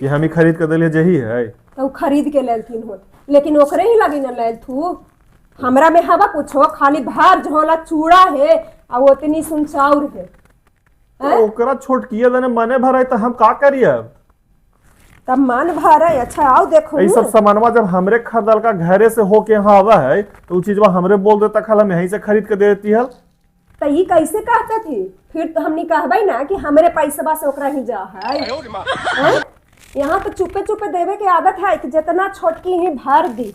कि हम ही खरीद के दिलिए जही है तो खरीद के लेलथिन हो, लेकिन ओकरे ही लगी न लेल थू। हमरा में हवा कुछ हो, खाली भार झोला चूड़ा है आ ओतनी सुन चाउर है। तो ओकरा छोटकिया दने मने भराई तो हम का करिए अब? तब मन भर है। अच्छा आओ देखो ये सब सामानवा जब हमरे खरीदल का घरे से होके यहाँ आवा है तो वो चीजवा हमरे बोल देता खाल हम यहीं से खरीद के दे देती है। तो ये कैसे कहते थे? फिर तो हमने कहबई ना कि हमरे पैसा से ओकरा ही जा है। यहाँ तो चुपे चुपे देवे के आदत है कि जितना छोटकी ही भर दी,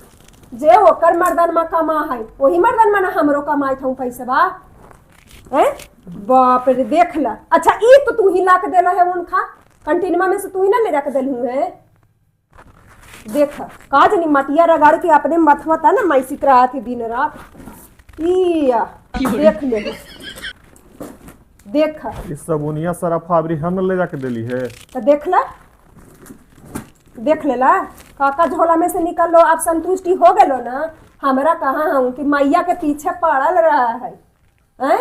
जे ओकर मर्दन में कमा है वही मर्दन में ना हमरो कमाई था पैसा। बाप रे देख ला। अच्छा ई तो तू ही ला के देला है उनका कंटीनमा में से, तू ही ना ले जाके देलू है। देख का जनी मटिया रगड़ के अपने मथवा था ना मैं सीख रहा थी दिन रात। इया देख ले, देख इस सबुनिया सारा फाबरी हम ले जाके दिली है। तो देख ला, देख लेला काका झोला में से निकल लो। आप संतुष्टि हो गए लो ना। हमरा कहाँ हूँ कि मैया के पीछे पड़ल रहा है।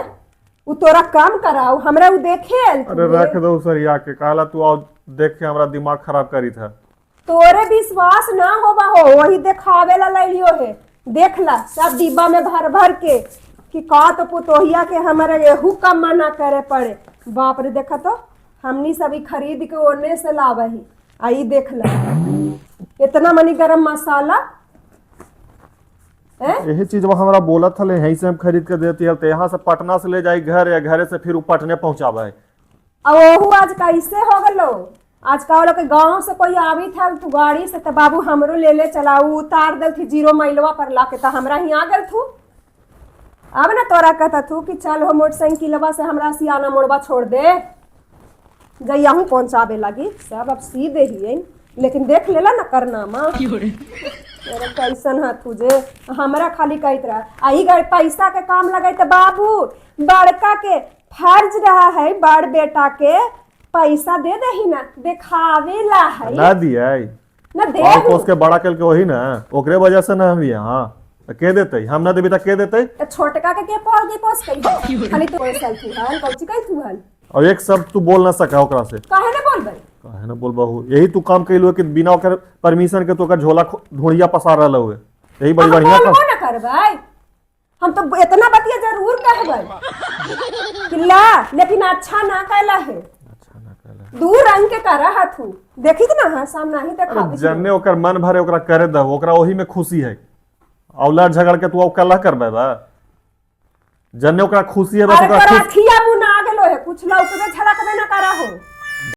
उ तोरा काम कराओ, हमरा उ देखे। अरे रख दो सरिया के, काला तू आओ देख के हमरा दिमाग खराब करी था। तोरे विश्वास ना होबा हो वही देखावे ला लियो है। देख ला सब डिब्बा में भर भर के कि का तो पुतोहिया के हमारे एहू कम मना करे पड़े। बाप रे देखा तो हमनी सभी खरीद के ओने से लावे ही। आई देख ला इतना मनी गरम मसाला यही चीज वो हमरा बोला था यहीं से हम खरीद के देती है। तो यहाँ से पटना से ले जाए घर या घरे से फिर वो पटने पहुंचावे। अब आज कैसे हो गलो? आज का लोग के गांव से कोई आवी था तू गाड़ी से, तो बाबू हमरो ले ले चलाऊ उतार दल थी 0 माइलवा पर लाके, तो हमरा ही आ गल थू। अब ना तोरा कहता थू कि चल हो मोटरसाइकिलवा से हमरा सियाना मोड़वा छोड़ दे जइया हूँ पहुंचावे लगी। सब अब सीधे ही है, लेकिन देख लेला ना करनामा मेरा कैसन है तुझे। हमरा खाली कहत रहा आई गए पैसा के काम लगे। तो बाबू बड़का के फर्ज रहा है बड़ बेटा के पैसा दे दे ही ना, देखावे ला है ना दिया ना दे और उसके बड़ा कल के वही ना ओकरे वजह से ना हम यहाँ के देते हम ना देबी के देते। तो छोटका के पाल के पोस कई खाली तो पैसा तू हाल कौची कई तू हाल और एक शब्द तू बोल ना सका ओकरा से। काहे ना बोलबे? काहे ना बोलबहू? यही तू काम कइलो कि बिना ओकर परमिशन के तो का झोला ढोड़िया पसार रहल हुए। यही बड़ी बढ़िया काम ना करबै। हम तो इतना बतिया जरूर कहबै कि ला, लेकिन अच्छा ना कहला है। अच्छा ना कहला दूर रंग के करा हाथू देखी ना हां सामने ही देखा जन्ने ओकर मन भरे ओकरा करे द, ओकरा ओही में खुशी है। औलाद झगड़ के तू अब कल्ला करबे बा? जन्ने ओकरा खुशी है बस ओकरा अरे अखिया मुंह ना गेलो है कुछ लौकबे छला कबे ना करा हो।